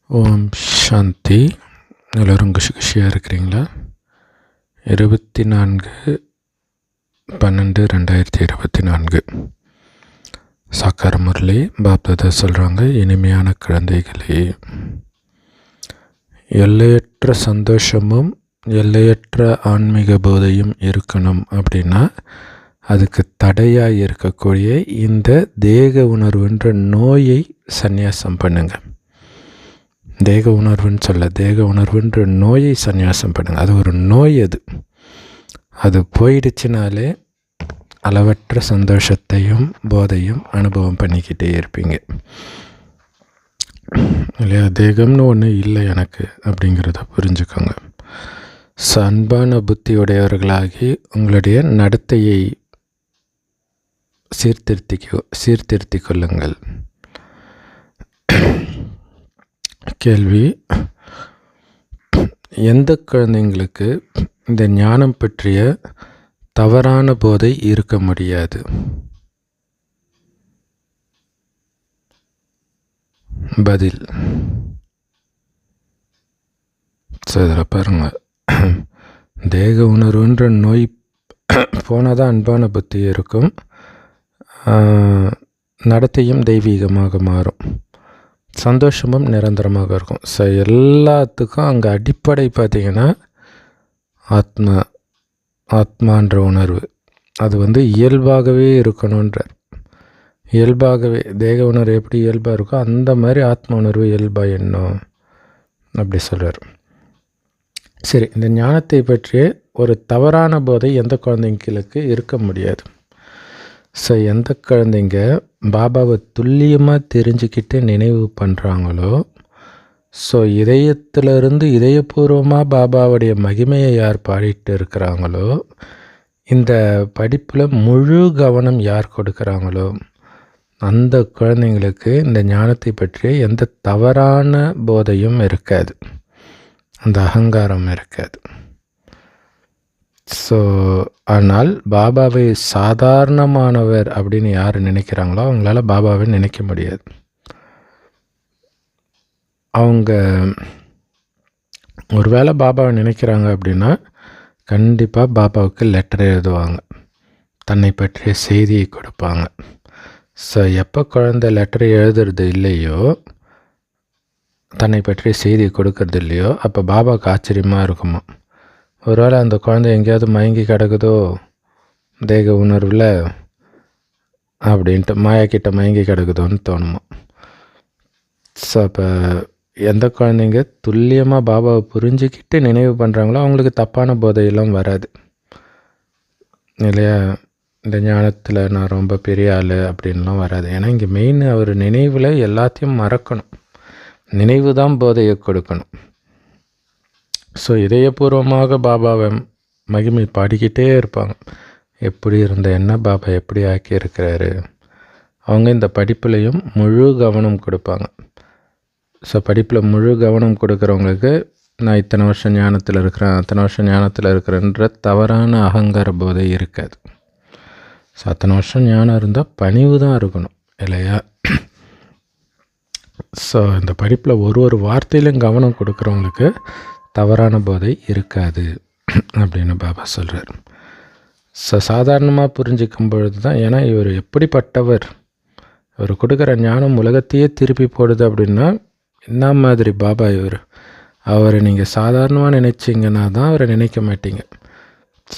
ஓம் சாந்தி. எல்லோரும் குஷியாக இருக்கிறீங்களா? 24/12/2024 சாக்கார முரளி பாப்தாதா சொல்கிறாங்க, இனிமையான குழந்தைகளே, எல்லையற்ற சந்தோஷமும் எல்லையற்ற ஆன்மீக போதையும் இருக்கணும் அப்படின்னா அதுக்கு தடையாக இருக்கக்கூடிய இந்த தேக உணர்வுன்ற நோயை சந்நியாசம் பண்ணுங்க. தேக உணர்வுன்ற நோயை சந்நியாசம் பண்ணுங்க. அது ஒரு நோய். அது போயிடுச்சுனாலே அளவற்ற சந்தோஷத்தையும் போதையும் அனுபவம் பண்ணிக்கிட்டே இருப்பீங்க இல்லையா? தேகம்னு ஒன்று இல்லை எனக்கு அப்படிங்கிறத புரிஞ்சுக்கோங்க. அன்பான புத்தியுடையவர்களாகி உங்களுடைய நடத்தையை சீர்திருத்தி கொள்ளுங்கள். கேள்வி: எந்த குழந்தைங்களுக்கு இந்த ஞானம் பற்றிய தவறான போதை இருக்க முடியாது? பதில்: இதில் பாருங்க, தேக உணர்வுன்ற நோய் போனதான் அன்பான புத்தி இருக்கும், நடத்தையும் தெய்வீகமாக மாறும், சந்தோஷமும் நிரந்தரமாக இருக்கும். எல்லாத்துக்கும் அங்கே அடிப்படை பார்த்திங்கன்னா ஆத்மான்ற உணர்வு. அது இயல்பாகவே இருக்கணுன்றார். இயல்பாகவே தேக உணர்வு எப்படி இயல்பாக இருக்கோ அந்த மாதிரி ஆத்ம உணர்வு இயல்பாக எண்ணும் அப்படி சொல்கிறார். சரி, இந்த ஞானத்தை பற்றிய ஒரு தவறான போதை எந்த குழந்தைங்களுக்கு இருக்க முடியாது? எந்த குழந்தைங்க பாபாவை துல்லியமாக தெரிஞ்சுக்கிட்டு நினைவு பண்ணுறாங்களோ, இதயத்திலிருந்து இதயபூர்வமாக பாபாவுடைய மகிமையை யார் பாடிட்டு இருக்கிறாங்களோ, இந்த படிப்பில் முழு கவனம் யார் கொடுக்குறாங்களோ அந்த குழந்தைங்களுக்கு இந்த ஞானத்தை பற்றிய எந்த தவறான போதையும் இருக்காது, அந்த அகங்காரம் இருக்காது. ஆனால் பாபாவை சாதாரணமானவர் அப்படின்னு யார் நினைக்கிறாங்களோ அவங்களால பாபாவை நினைக்க முடியாது. அவங்க ஒருவேளை பாபாவை நினைக்கிறாங்க அப்படின்னா கண்டிப்பாக பாபாவுக்கு லெட்டர் எழுதுவாங்க, தன்னை பற்றிய செய்தியை கொடுப்பாங்க. எப்போ குழந்தை லெட்டர் எழுதுறது இல்லையோ, தன்னை பற்றிய செய்தியை கொடுக்கறது இல்லையோ, அப்போ பாபாவுக்கு ஆச்சரியமாக இருக்குமா, ஒருவேளை அந்த குழந்தை எங்கேயாவது மயங்கி கிடக்குதோ தேக உணர்வில் அப்படின்ட்டு, மாயாக்கிட்ட மயங்கி கிடக்குதோன்னு தோணுமா. அப்போ எந்த குழந்தைங்க துல்லியமாக பாபாவை புரிஞ்சுக்கிட்டு நினைவு பண்ணுறாங்களோ அவங்களுக்கு தப்பான போதையெல்லாம் வராது இல்லையா? இந்த ஞானத்தில் நான் ரொம்ப பெரிய ஆள் அப்படின்லாம் வராது. ஏன்னா இங்கே மெயின் அவர் நினைவில் எல்லாத்தையும் மறக்கணும், நினைவு தான் போதையை கொடுக்கணும். இதயபூர்வமாக பாபாவை மகிமை பாடிக்கிட்டே இருப்பாங்க. எப்படி இருந்த என்ன பாபா எப்படி ஆக்கியிருக்கிறாரு. அவங்க இந்த படிப்புலையும் முழு கவனம் கொடுப்பாங்க. படிப்பில் முழு கவனம் கொடுக்குறவங்களுக்கு நான் இத்தனை வருஷம் ஞானத்தில் இருக்கிறேன், அத்தனை வருஷம் ஞானத்தில் இருக்கிறேன்ற தவறான அகங்கார போதை இருக்காது. அத்தனை வருஷம் ஞானம் இருந்தால் பணிவு தான் இருக்கணும் இல்லையா? இந்த படிப்பில் ஒரு வார்த்தையிலும் கவனம் கொடுக்குறவங்களுக்கு தவறான போதை இருக்காது அப்படின்னு பாபா சொல்கிறார். சாதாரணமாக புரிஞ்சிக்கும் பொழுது தான், ஏன்னா இவர் எப்படிப்பட்டவர், இவர் கொடுக்குற ஞானம் உலகத்தையே திருப்பி போடுது அப்படின்னா என்ன மாதிரி பாபா இவர். அவரை நீங்கள் சாதாரணமாக நினைச்சிங்கன்னா தான் அவரை நினைக்க மாட்டீங்க.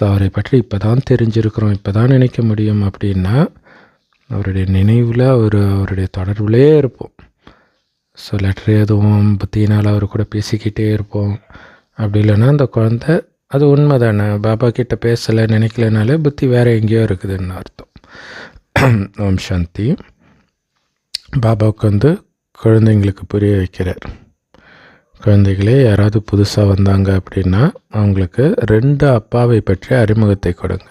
அவரை பற்றி இப்போ தான் தெரிஞ்சிருக்கிறோம், இப்போ தான் நினைக்க முடியும் அப்படின்னா அவருடைய நினைவில் அவருடைய தொடர்புலேயே இருப்போம். லெட்டர் எதுவும் புத்தினால் அவர் கூட பேசிக்கிட்டே இருப்போம். அப்படி இல்லைன்னா அந்த குழந்தை, அது உண்மை தானே, பாபா கிட்ட பேசலை நினைக்கலனாலே புத்தி வேறு எங்கேயோ இருக்குதுன்னு அர்த்தம். ஓம் சாந்தி. பாபாவுக்கு குழந்தைங்களுக்கு புரிய வைக்கிறார். குழந்தைகளே, யாராவது புதுசாக வந்தாங்க அப்படின்னா அவங்களுக்கு 2 அப்பாவை பற்றிய அறிமுகத்தை கொடுங்க.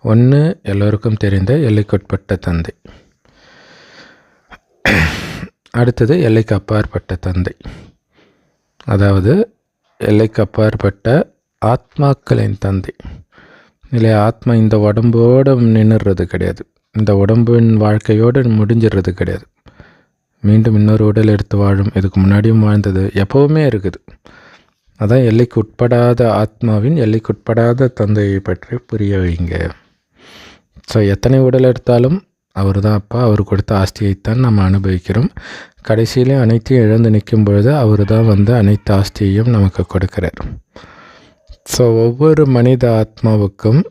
ஒன்று, எல்லோருக்கும் தெரிந்த எல்லைக்குட்பட்ட தந்தை. அடுத்தது எல்லைக்கு அப்பாற்பட்ட தந்தை, அதாவது எல்லைக்கு அப்பாற்பட்ட ஆத்மாக்களின் தந்தை இல்லையா? ஆத்மா இந்த உடம்போடு நின்றுறது கிடையாது, இந்த உடம்பின் வாழ்க்கையோடு முடிஞ்சிடுறது கிடையாது. மீண்டும் இன்னொரு உடல் எடுத்து வாழும், இதுக்கு முன்னாடியும் வாழ்ந்தது, எப்போவுமே இருக்குது. அதான் எல்லைக்கு உட்படாத ஆத்மாவின் எல்லைக்குட்படாத தந்தையை பற்றி புரிய வைங்க. ஸோ எத்தனை உடல் எடுத்தாலும் அவர் தான் அப்பா, அவர் கொடுத்த ஆஸ்தியைத்தான் நம்ம அனுபவிக்கிறோம். கடைசியிலே அனைத்தையும் இழந்து நிற்கும் பொழுது அவர் தான் வந்து அனைத்து ஆஸ்தியையும் நமக்கு கொடுக்கிறார். ஸோ ஒவ்வொரு மனித ஆத்மாவுக்கும்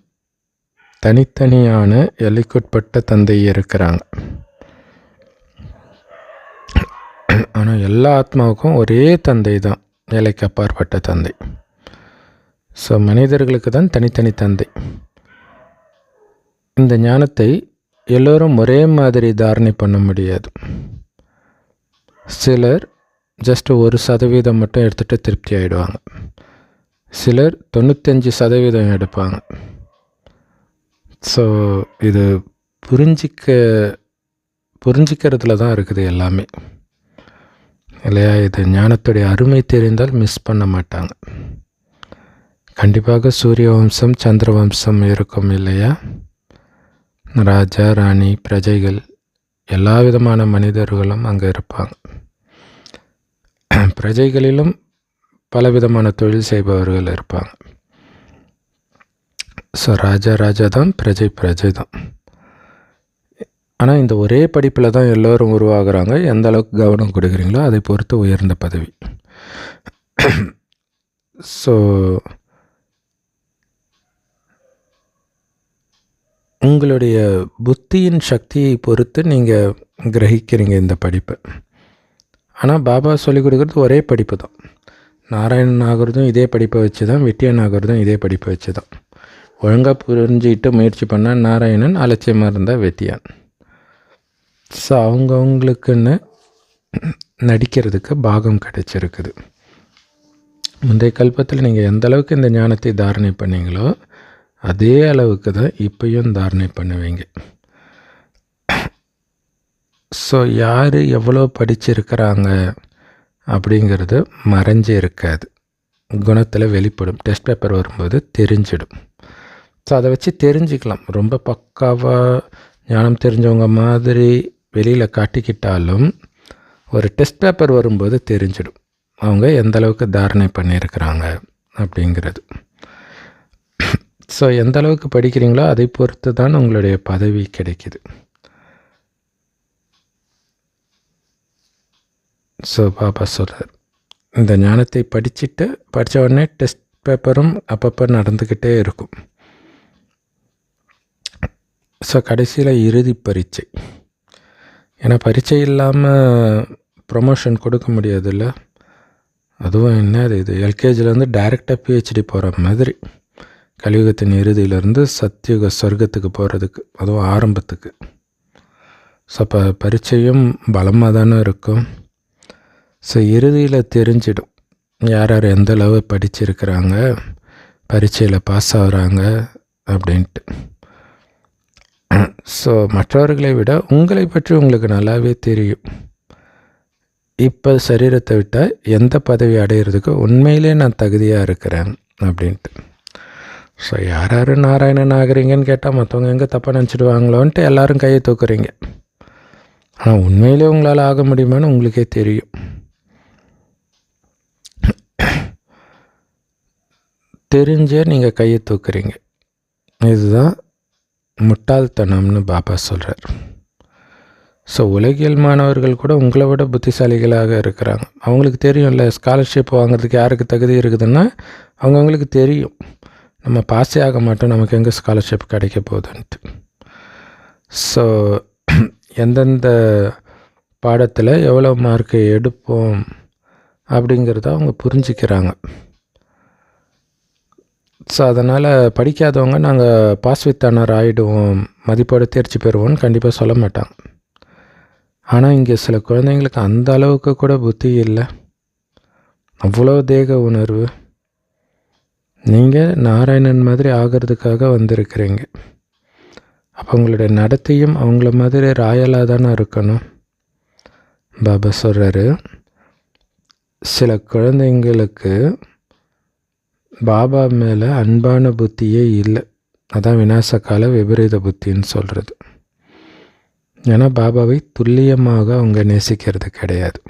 தனித்தனியான எல்லைக்குட்பட்ட தந்தை இருக்கிறாங்க. ஆனால் எல்லா ஆத்மாவுக்கும் ஒரே தந்தை தான், எல்லைக்கு அப்பாற்பட்ட தந்தை. ஸோ மனிதர்களுக்கு தான் தனித்தனி தந்தை. இந்த ஞானத்தை எல்லோரும் ஒரே மாதிரி தாரணை பண்ண முடியாது. சிலர் ஜஸ்ட் 1% மட்டும் எடுத்துகிட்டு திருப்தி ஆகிடுவாங்க. சிலர் 95% எடுப்பாங்க. ஸோ இது புரிஞ்சிக்கிறதுல தான் இருக்குது எல்லாமே, இல்லையா? இது ஞானத்துடைய அருமை தெரிந்தால் மிஸ் பண்ண மாட்டாங்க. கண்டிப்பாக சூரிய வம்சம் சந்திர வம்சம் இருக்கும், இல்லையா? ராஜா ராணி பிரஜைகள் எல்லா விதமான மனிதர்களும் அங்கே இருப்பாங்க. பிரஜைகளிலும் பலவிதமான தொழில் செய்பவர்கள் இருப்பாங்க. ஸோ ராஜா தான், பிரஜை தான். ஆனால் இந்த ஒரே படிப்பில் தான் எல்லோரும் உருவாகிறாங்க. எந்த அளவுக்கு கவனம் கொடுக்குறீங்களோ அதை பொறுத்து உயர்ந்த பதவி. ஸோ உங்களுடைய புத்தியின் சக்தியை பொறுத்து நீங்கள் கிரகிக்கிறீங்க இந்த படிப்பை. ஆனால் பாபா சொல்லிக் கொடுக்குறது ஒரே படிப்பு தான். நாராயணன் ஆகிறதும் இதே படிப்பை வச்சு தான், வெட்டியன் ஆகிறதும் இதே படிப்பை வச்சு தான். ஒழுங்காக புரிஞ்சுக்கிட்டு முயற்சி பண்ணால் நாராயணன், அலட்சியமாக இருந்தால் வெட்டியான். ஸோ அவங்கவுங்களுக்குன்னு நடிக்கிறதுக்கு பாகம் கிடைச்சிருக்குது. முந்தைய கல்பத்தில் நீங்கள் எந்த அளவுக்கு இந்த ஞானத்தை தாரணை பண்ணீங்களோ அதே அளவுக்கு தான் இப்பையும் தாரணை பண்ணுவீங்க. ஸோ யார் எவ்வளோ படிச்சிருக்கிறாங்க அப்படிங்கிறது மறைஞ்சு இருக்காது, குணத்தில் வெளிப்படும். டெஸ்ட் பேப்பர் வரும்போது தெரிஞ்சிடும். ஸோ அதை வச்சு தெரிஞ்சுக்கலாம். ரொம்ப பக்காவாக ஞானம் தெரிஞ்சவங்க மாதிரி வெளியில் காட்டிக்கிட்டாலும் ஒரு டெஸ்ட் பேப்பர் வரும்போது தெரிஞ்சிடும் அவங்க எந்த அளவுக்கு தாரணை பண்ணியிருக்கிறாங்க அப்படிங்கிறது. ஸோ எந்த அளவுக்கு படிக்கிறீங்களோ அதை பொறுத்து தான் உங்களுடைய பதவி கிடைக்கிது. ஸோ பாபா சொல்கிறார், இந்த ஞானத்தை படித்த உடனே டெஸ்ட் பேப்பரும் அப்பப்போ நடந்துக்கிட்டே இருக்கும். ஸோ கடைசியில் இறுதி பரீட்சை. ஏன்னா பரீட்சை இல்லாமல் ப்ரொமோஷன் கொடுக்க முடியாதுல்ல. அதுவும் என்னது இது, எல்கேஜிலேருந்து டைரெக்டாக பிஹெச்டி போகிற மாதிரி, கலியுகத்தின் இறுதியிலேருந்து சத்தியுக சொர்க்கத்துக்கு போகிறதுக்கு, அதுவும் ஆரம்பத்துக்கு. ஸோ அப்போ பரீட்சையும் பலமாக தானே இருக்கும். ஸோ இறுதியில் தெரிஞ்சிடும் யார் யார் எந்த அளவு படிச்சிருக்கிறாங்க, பரீட்சையில் பாஸ் ஆகுறாங்க அப்படின்ட்டு. ஸோ மற்றவர்களை விட உங்களை பற்றி உங்களுக்கு நல்லாவே தெரியும். இப்போ சரீரத்தை விட்டால் எந்த பதவி அடையிறதுக்கு உண்மையிலே நான் தகுதியாக இருக்கிறேன் அப்படின்ட்டு. ஸோ யார் யார் நாராயணன் ஆகிறீங்கன்னு கேட்டால் மற்றவங்க எங்கே தப்பாக நினச்சிடுவாங்களோன்ட்டு எல்லோரும் கையை தூக்குறீங்க. ஆனால் உண்மையிலே உங்களால் ஆக முடியுமான்னு உங்களுக்கே தெரியும். தெரிஞ்சே நீங்கள் கையை தூக்குறீங்க. இதுதான் முட்டாள்தனம்னு பாபா சொல்கிறார். ஸோ உலகியல் மாணவர்கள் கூட உங்களை விட புத்திசாலிகளாக இருக்கிறாங்க. அவங்களுக்கு தெரியும்ல, ஸ்காலர்ஷிப் வாங்குறதுக்கு யாருக்கு தகுதி இருக்குதுன்னா அவங்கவுங்களுக்கு தெரியும். நம்ம பாஸே ஆக மாட்டோம், நமக்கு எங்கே ஸ்காலர்ஷிப் கிடைக்க போகுதுன்ட்டு. ஸோ எந்தெந்த பாடத்தில் எவ்வளோ மார்க்கு எடுப்போம் அப்படிங்கிறத அவங்க புரிஞ்சிக்கிறாங்க. ஸோ அதனால் படிக்காதவங்க நாங்கள் பாஸ் வித் ஆனர் ஆகிடுவோம், மதிப்போடு தேர்ச்சி பெறுவோம்னு கண்டிப்பாக சொல்ல மாட்டாங்க. ஆனால் இங்கே சில குழந்தைங்களுக்கு அந்த அளவுக்கு கூட புத்தி இல்லை, அவ்வளோ தேக உணர்வு. நீங்கள் நாராயணன் மாதிரி ஆகிறதுக்காக வந்திருக்கிறீங்க. அப்போ உங்களுடைய நடத்தையும் அவங்கள மாதிரி ராயலாக தானே இருக்கணும். பாபா சொல்கிறாரு, சில குழந்தைங்களுக்கு பாபா மேலே அன்பான புத்தியே இல்லை. அதான் விநாசகால விபரீத புத்தின்னு சொல்கிறது. ஏன்னா பாபாவை துல்லியமாக அவங்க நேசிக்கிறது கிடையாது.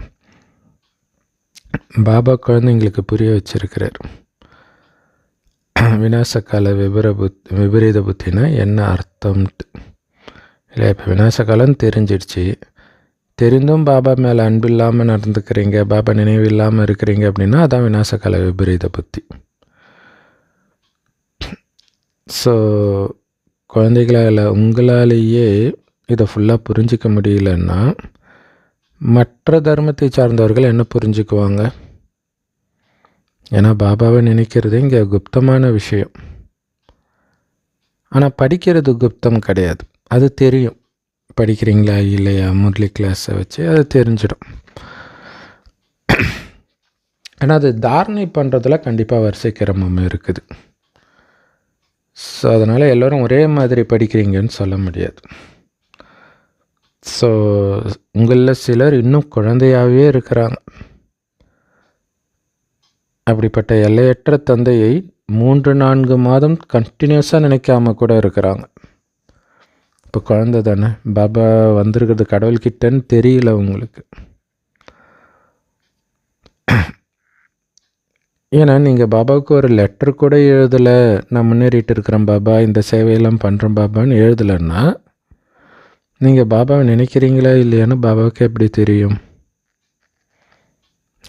பாபா குழந்தைங்களுக்கு புரிய வச்சிருக்கிறார் விநாசகால விபரீத புத்தினா என்ன அர்த்தம்ட்டு. இல்லை, இப்போ விநாசகாலம் தெரிஞ்சிடுச்சு, தெரிந்தும் பாபா மேலே அன்பு இல்லாமல் நடந்துக்கிறீங்க, பாபா நினைவு இல்லாமல் இருக்கிறீங்க அப்படின்னா அதான் விநாசகால விபரீத புத்தி. ஸோ குழந்தைகளால் உங்களாலேயே இதை ஃபுல்லாக புரிஞ்சிக்க முடியலன்னா மற்ற தர்மத்தை சார்ந்தவர்கள் என்ன புரிஞ்சுக்குவாங்க? ஏன்னா பாபாவை நினைக்கிறது இங்கே குப்தமான விஷயம். ஆனால் படிக்கிறது குப்தம் கிடையாது, அது தெரியும். படிக்கிறீங்களா இல்லையா முரளி கிளாஸை வச்சு அது தெரிஞ்சிடும். ஆனால் அது தாரணை பண்ணுறதுல கண்டிப்பாக வரிசை கிரமம் இருக்குது. ஸோ அதனால் எல்லோரும் ஒரே மாதிரி படிக்கிறீங்கன்னு சொல்ல முடியாது. ஸோ உங்களில் சிலர் இன்னும் குழந்தையாகவே இருக்கிறாங்க. அப்படிப்பட்ட எல்லையற்ற தந்தையை 3-4 மாதம் கண்டினியூஸாக நினைக்காம கூட இருக்கிறாங்க. இப்போ குழந்தை தானே, பாபா வந்திருக்கிறது கடவுள்கிட்டன்னு தெரியல உங்களுக்கு. ஏன்னா நீங்கள் பாபாவுக்கு ஒரு லெட்டர் கூட எழுதலை, நான் முன்னேறிட்டு இருக்கிறேன் பாபா, இந்த சேவையெல்லாம் பண்ணுறேன் பாபான்னு எழுதலைன்னா நீங்கள் பாபாவை நினைக்கிறீங்களா இல்லையான்னு பாபாவுக்கு எப்படி தெரியும்?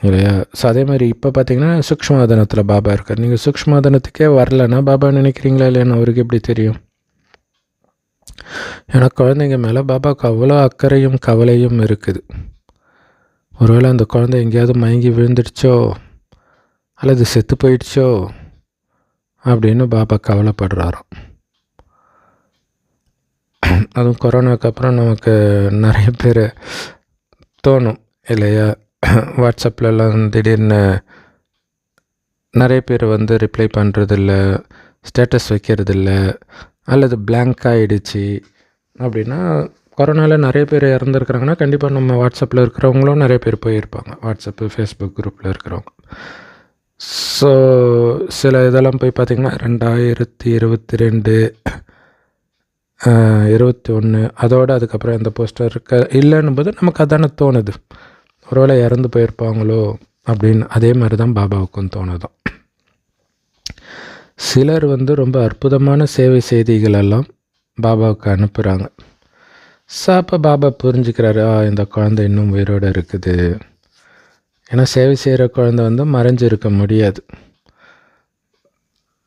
இல்லையா? ஸோ அதே மாதிரி இப்போ பார்த்தீங்கன்னா சூக்ஷ்மாதனத்தில் பாபா இருக்கார். நீங்கள் சூக்ஷ்மாதனத்துக்கே வரலன்னா பாபா நினைக்கிறீங்களா இல்லையான்னு அவருக்கு எப்படி தெரியும்? ஏன்னா குழந்தைங்க மேலே பாபாவுக்கு அவ்வளோ அக்கறையும் கவலையும் இருக்குது. ஒருவேளை அந்த குழந்தை எங்கேயாவது மயங்கி விழுந்துடுச்சோ அல்லது செத்து போயிடுச்சோ அப்படின்னு பாபா கவலைப்படுறாராம். அதுவும் கொரோனாவுக்கு அப்புறம் நமக்கு நிறைய பேர் தோணும் இல்லையா? வாட்ஸ்அப்லலாம் திடீர்னு நிறைய பேர் ரிப்ளை பண்ணுறதில்ல, ஸ்டேட்டஸ் வைக்கிறதில்ல, அல்லது பிளாங்க் ஆகிடுச்சு அப்படின்னா, கொரோனாவில் நிறைய பேர் இறந்துருக்குறாங்கன்னா கண்டிப்பாக நம்ம வாட்ஸ்அப்பில் இருக்கிறவங்களும் நிறைய பேர் போயிருப்பாங்க, வாட்ஸ்அப்பு ஃபேஸ்புக் குரூப்பில் இருக்கிறவங்க. ஸோ சில இதெல்லாம் போய் பார்த்திங்கன்னா 2022, 21 அதோடு அதுக்கப்புறம் எந்த போஸ்டர் இருக்க இல்லைன்னும் போது நமக்கு அதானே தோணுது, ஒருவேளை இறந்து போயிருப்பாங்களோ அப்படின்னு. அதே மாதிரி தான் பாபாவுக்கும் தோணுதான். சிலர் ரொம்ப அற்புதமான சேவை செய்திகளெல்லாம் பாபாவுக்கு அனுப்புகிறாங்க. ஸோ அப்போ பாபா புரிஞ்சுக்கிறாரு, இந்த குழந்தை இன்னும் உயிரோடு இருக்குது. ஏன்னா சேவை செய்கிற குழந்தை மறைஞ்சிருக்க முடியாது.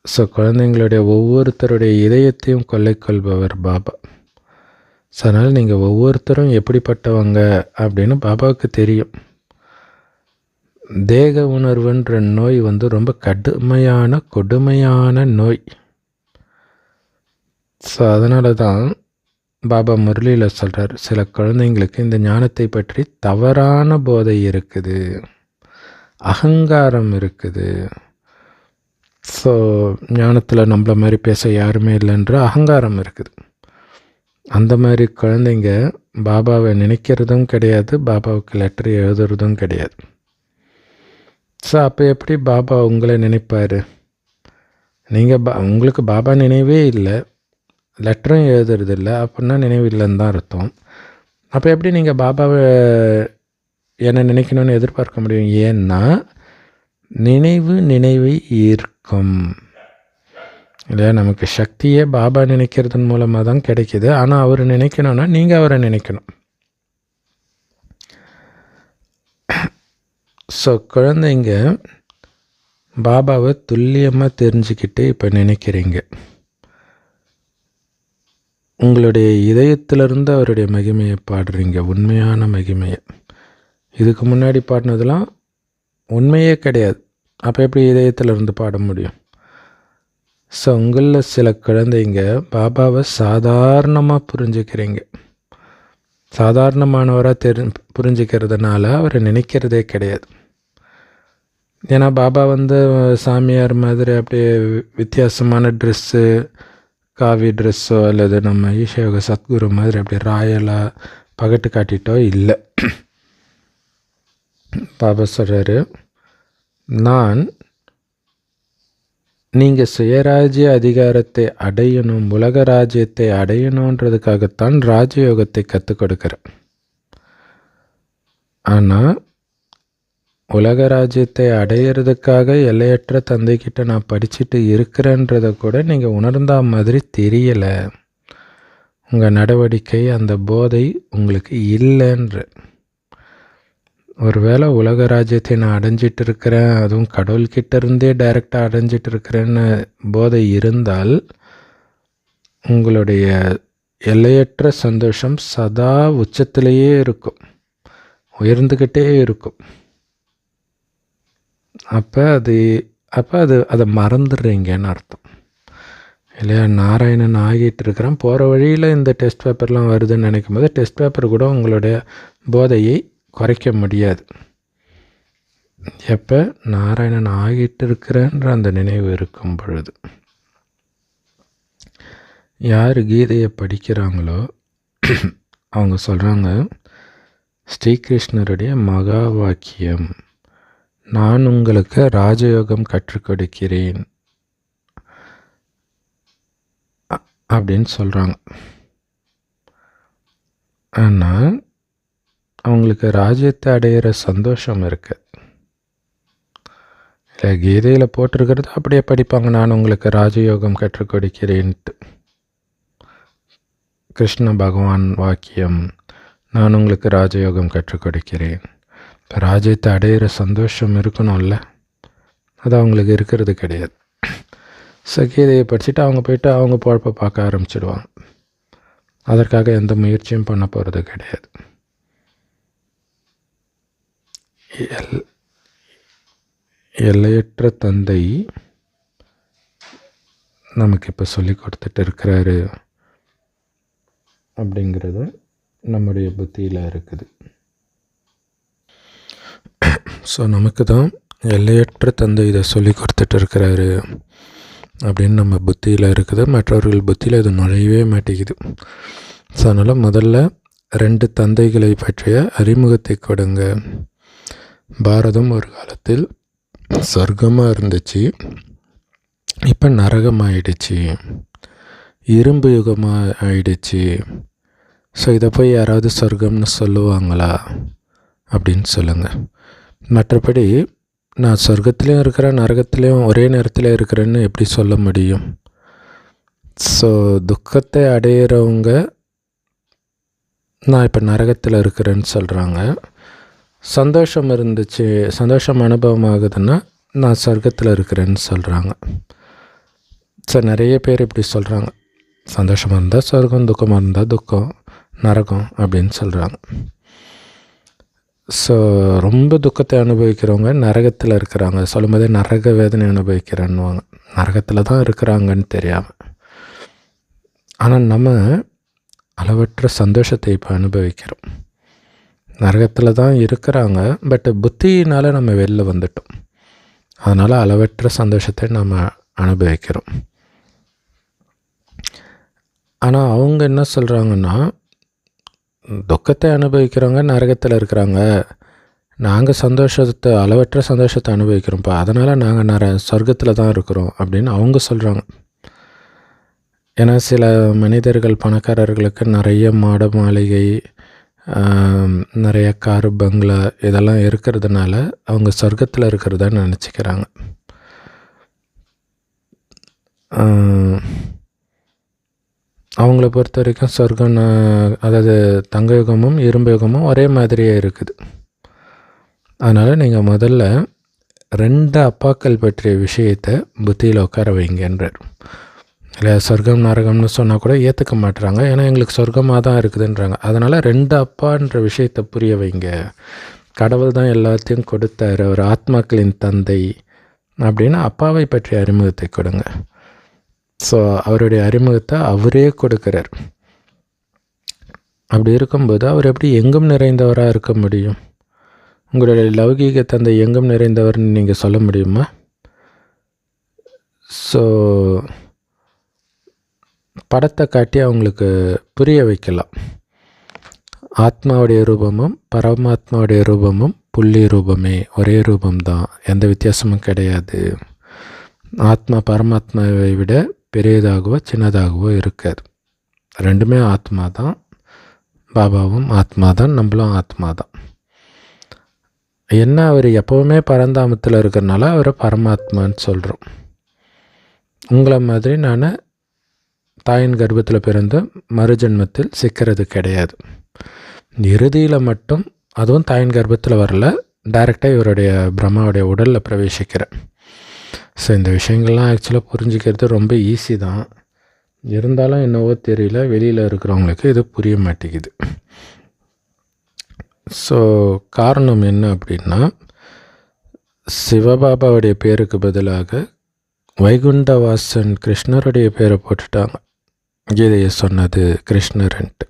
ஸோ குழந்தைங்களுடைய ஒவ்வொருத்தருடைய இதயத்தையும் கொள்ளை கொள்பவர் பாபா. ஸோ அதனால் நீங்கள் ஒவ்வொருத்தரும் எப்படிப்பட்டவங்க அப்படின்னு பாபாவுக்கு தெரியும். தேக உணர்வுன்ற நோய் ரொம்ப கடுமையான கொடுமையான நோய். ஸோ அதனால தான் பாபா முரளியில் சொல்கிறார், சில குழந்தைங்களுக்கு இந்த ஞானத்தை பற்றி தவறான போதை இருக்குது, அகங்காரம் இருக்குது. ஸோ ஞானத்தில் நம்மள மாதிரி பேச யாருமே இல்லைன்ற அகங்காரம் இருக்குது. அந்த மாதிரி குழந்தைங்க பாபாவை நினைக்கிறதும் கிடையாது, பாபாவுக்கு லெட்டர் எழுதுறதும் கிடையாது. ஸோ அப்போ எப்படி பாபா உங்களை நினைப்பார்? நீங்கள் உங்களுக்கு பாபா நினைவே இல்லை, லெட்டரும் எழுதுறதில்லை அப்படின்னா நினைவு இல்லைன்னு தான் அர்த்தம். அப்போ எப்படி நீங்கள் பாபாவை என்ன நினைக்கணும்னு எதிர்பார்க்க முடியும்? ஏன்னா நினைவை ஈர்க்கும் இல்லையா? நமக்கு சக்தியே பாபா நினைக்கிறதன் மூலமாக தான் கிடைக்கிது. ஆனால் அவர் நினைக்கணும்னா நீங்கள் அவரை நினைக்கணும். ஸோ குழந்தைங்க பாபாவை துல்லியமாக தெரிஞ்சுக்கிட்டு இப்போ நினைக்கிறீங்க. உங்களுடைய இதயத்திலிருந்து அவருடைய மகிமையை பாடுறீங்க, உண்மையான மகிமையை. இதுக்கு முன்னாடி பாடினதெல்லாம் உண்மையே கிடையாது. அப்போ எப்படி இதயத்திலிருந்து பாட முடியும்? ஸோ உங்களில் சில குழந்தைங்க பாபாவை சாதாரணமாக புரிஞ்சுக்கிறீங்க. சாதாரணமானவராக புரிஞ்சுக்கிறதுனால அவரை நினைக்கிறதே கிடையாது. ஏன்னா பாபா சாமியார் மாதிரி அப்படியே வித்தியாசமான ட்ரெஸ்ஸு, காவி ட்ரெஸ்ஸோ அல்லது நம்ம ஈஷயோக சத்குரு மாதிரி அப்படியே ராயலாக பகட்டு காட்டிட்டோ இல்லை. பாபா சொல்கிறாரு, நான் நீங்கள் சுயராஜ்ய அதிகாரத்தை அடையணும், உலக ராஜ்யத்தை அடையணுன்றதுக்காகத்தான் ராஜயோகத்தை கற்றுக் கொடுக்குறேன். ஆனால் உலக ராஜ்யத்தை அடையிறதுக்காக எல்லையற்ற தந்தைக்கிட்ட நான் படிச்சுட்டு இருக்கிறேன்றதை கூட நீங்கள் உணர்ந்தா மாதிரி தெரியலை. உங்கள் நடவடிக்கை, அந்த போதை உங்களுக்கு இல்லைன்ற. ஒருவேளை உலக ராஜ்யத்தை நான் அடைஞ்சிட்டு இருக்கிறேன், அதுவும் கடவுள்கிட்ட இருந்தே டைரெக்டாக அடைஞ்சிட்டு இருக்கிறேன்னு போதை இருந்தால் உங்களுடைய எல்லையற்ற சந்தோஷம் சதா உச்சத்திலேயே இருக்கும், உயர்ந்துக்கிட்டே இருக்கும். அப்போ அதை மறந்துடுறீங்கன்னு அர்த்தம் இல்லையா? நாராயணன் ஆகிட்டு இருக்கிறான், போகிற வழியில் இந்த டெஸ்ட் பேப்பர்லாம் வருதுன்னு நினைக்கும் போது டெஸ்ட் பேப்பர் கூட உங்களுடைய போதையை குறைக்க முடியாது. எப்போ நாராயணன் ஆகிட்டு இருக்கிறன்ற அந்த நினைவு இருக்கும் பொழுது. யார் கீதையை படிக்கிறாங்களோ அவங்க சொல்கிறாங்க, ஸ்ரீகிருஷ்ணருடைய மகா வாக்கியம், நான் உங்களுக்கு ராஜயோகம் கற்றுக் கொடுக்கிறேன் அப்படின்னு சொல்கிறாங்க. ஆனால் அவங்களுக்கு ராஜ்யத்தை அடையிற சந்தோஷம் இருக்கு இல்லை? கீதையில் போட்டிருக்கிறது அப்படியே படிப்பாங்க, நான் உங்களுக்கு ராஜயோகம் கற்றுக் கொடுக்கிறேன்ட்டு. கிருஷ்ண பகவான் வாக்கியம், நான் உங்களுக்கு ராஜயோகம் கற்றுக் கொடுக்கிறேன். இப்போ ராஜ்யத்தை அடையிற சந்தோஷம் இருக்கணும்ல, அது அவங்களுக்கு இருக்கிறது கிடையாது. கீதையை படிச்சுட்டு அவங்க போய்ட்டு அவங்க பொழப்பை பார்க்க ஆரம்பிச்சிடுவாங்க. அதற்காக எந்த முயற்சியும் பண்ண போகிறது கிடையாது. எல்லையற்ற தந்தை நமக்கு இப்போ சொல்லி கொடுத்துட்டு இருக்கிறாரு அப்படிங்கிறது நம்முடைய புத்தியில் இருக்குது. ஸோ நமக்கு தான் எல்லையற்ற தந்தை இதை சொல்லி கொடுத்துட்டு இருக்கிறாரு அப்படின்னு நம்ம புத்தியில் இருக்குது. மற்றவர்கள் புத்தியில் இது நுழையவே மாட்டேங்குது. ஸோ அதனால் முதல்ல 2 தந்தைகளை பற்றிய அறிமுகத்தை கொடுங்க. பாரதம் ஒரு காலத்தில் சொர்க்கமாக இருந்துச்சு, இப்போ நரகமாகிடுச்சு, இரும்பு யுகமாக ஆயிடுச்சு. ஸோ இதை போய் யாராவது சொர்க்கம்னு சொல்லுவாங்களா அப்படின்னு சொல்லுங்கள். மற்றபடி நான் சொர்க்கத்துலேயும் இருக்கிறேன், நரகத்துலேயும் ஒரே நேரத்தில் இருக்கிறேன்னு எப்படி சொல்ல முடியும்? ஸோ துக்கத்தை அடையிறவங்க நான் இப்போ நரகத்தில் இருக்கிறேன்னு சொல்கிறாங்க. சந்தோஷம் இருந்துச்சு, சந்தோஷம் அனுபவம் ஆகுதுன்னா நான் சொர்க்கத்தில் இருக்கிறேன்னு சொல்கிறாங்க. ஸோ நிறைய பேர் இப்படி சொல்கிறாங்க, சந்தோஷமாக இருந்தால் சொர்க்கம், துக்கமாக இருந்தால் துக்கம், நரகம் அப்படின்னு சொல்கிறாங்க. ஸோ ரொம்ப துக்கத்தை அனுபவிக்கிறவங்க நரகத்தில் இருக்கிறாங்க சொல்லும்போதே நரக வேதனை அனுபவிக்கிறேன்னுவாங்க. நரகத்தில் தான் இருக்கிறாங்கன்னு தெரியாமல். ஆனால் நம்ம அளவற்ற சந்தோஷத்தை இப்போ அனுபவிக்கிறோம். நரகத்தில் தான் இருக்கிறாங்க, பட் புத்தியினால் நம்ம வெளில வந்துட்டோம். அதனால் அளவற்ற சந்தோஷத்தை நம்ம அனுபவிக்கிறோம். ஆனால் அவங்க என்ன சொல்கிறாங்கன்னா, துக்கத்தை அனுபவிக்கிறவங்க நரகத்தில் இருக்கிறாங்க, நாங்கள் சந்தோஷத்தை அளவற்ற சந்தோஷத்தை அனுபவிக்கிறோம்ப்பா, அதனால் நாங்கள் சொர்க்கத்தில் தான் இருக்கிறோம் அப்படின்னு அவங்க சொல்கிறாங்க. ஏன்னா சில மனிதர்கள், பணக்காரர்களுக்கு நிறைய மாட மாளிகை, நிறைய காரு, பங்களா இதெல்லாம் இருக்கிறதுனால அவங்க சொர்க்கத்தில் இருக்கிறதா நினச்சிக்கிறாங்க. அவங்கள பொறுத்த வரைக்கும் சொர்க்கம், அதாவது தங்க யுகமும் இரும்பு யுகமும் ஒரே மாதிரியே இருக்குது. அதனால் நீங்கள் முதல்ல 2 அப்பாக்கள் பற்றிய விஷயத்தை புத்தியில் உட்கார வைங்கன்றார். இல்லை சொர்க்கம் நரகம்னு சொன்னால் கூட ஏற்றுக்க மாட்டுறாங்க, ஏன்னா எங்களுக்கு சொர்க்கமாக தான் இருக்குதுன்றாங்க. அதனால் 2 அப்பான்ற விஷயத்தை புரிய வைங்க. கடவுள் தான் எல்லாத்தையும் கொடுத்தார், அவர் ஆத்மாக்களின் தந்தை அப்படின்னு அப்பாவை பற்றிய அறிமுகத்தை கொடுங்க. ஸோ அவருடைய அறிமுகத்தை அவரே கொடுக்கிறார். அப்படி இருக்கும்போது அவர் எப்படி எங்கும் நிறைந்தவராக இருக்க முடியும்? உங்களுடைய லௌகீக தந்தை எங்கும் நிறைந்தவர்னு நீங்கள் சொல்ல முடியுமா? ஸோ படத்தை காட்டி அவங்களுக்கு புரிய வைக்கலாம். ஆத்மாவுடைய ரூபமும் பரமாத்மாவுடைய ரூபமும் புள்ளி ரூபமே, ஒரே ரூபம்தான், எந்த வித்தியாசமும் கிடையாது. ஆத்மா பரமாத்மாவை விட பெரியதாகவோ சின்னதாகவோ இருக்காது. ரெண்டுமே ஆத்மா தான். பாபாவும் ஆத்மா தான், நம்மளும் ஆத்மா தான். என்ன அவர் எப்போவுமே பரந்தாமத்தில் இருக்கிறனால அவரை பரமாத்மான்னு சொல்கிறோம். உங்களை மாதிரி நான் தாயின் கர்ப்பத்தில் பிறந்த மறுஜென்மத்தில் சிக்கிறது கிடையாது. இறுதியில் மட்டும், அதுவும் தாயின் கர்ப்பத்தில் வரல, டைரெக்டாக இவருடைய பிரம்மாவுடைய உடலில் பிரவேசிக்கிறேன். ஸோ இந்த விஷயங்கள்லாம் ஆக்சுவலாக புரிஞ்சிக்கிறது ரொம்ப ஈஸி தான். இருந்தாலும் என்னவோ தெரியல, வெளியில் இருக்கிறவங்களுக்கு இது புரிய மாட்டேங்குது. ஸோ காரணம் என்ன அப்படின்னா, சிவபாபாவுடைய பேருக்கு பதிலாக வைகுண்டவாசன் கிருஷ்ணருடைய பேரை போட்டுட்டாங்க. கீதையை சொன்னது கிருஷ்ணர்ன்ட்டு.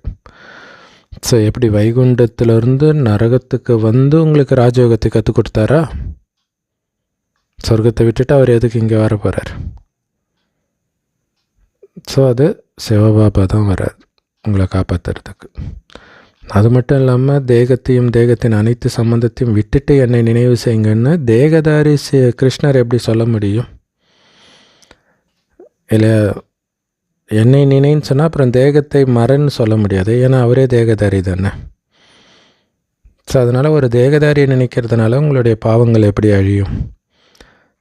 ஸோ எப்படி வைகுண்டத்திலேருந்து நரகத்துக்கு வந்து உங்களுக்கு ராஜயோகத்தை கற்றுக் கொடுத்தாரா? சொர்க்கத்தை விட்டுட்டு அவர் எதுக்கு இங்கே வர போகிறார்? ஸோ அது சிவபாபா தான் வராது உங்களை காப்பாற்றுறதுக்கு. அது மட்டும் இல்லாமல் தேகத்தின் அனைத்து சம்பந்தத்தையும் விட்டுட்டு என்னை நினைவு செய்யுங்கன்னு தேகதாரி கிருஷ்ணர் எப்படி சொல்ல முடியும்? இல்லை, என்னை நினைன்னு சொன்னால் அப்புறம் தேகத்தை மறன்னு சொல்ல முடியாது. ஏன்னா அவரே தேகதாரி தானே. ஸோ அதனால் ஒரு தேகதாரியை நினைக்கிறதுனால உங்களுடைய பாவங்கள் எப்படி அழியும்?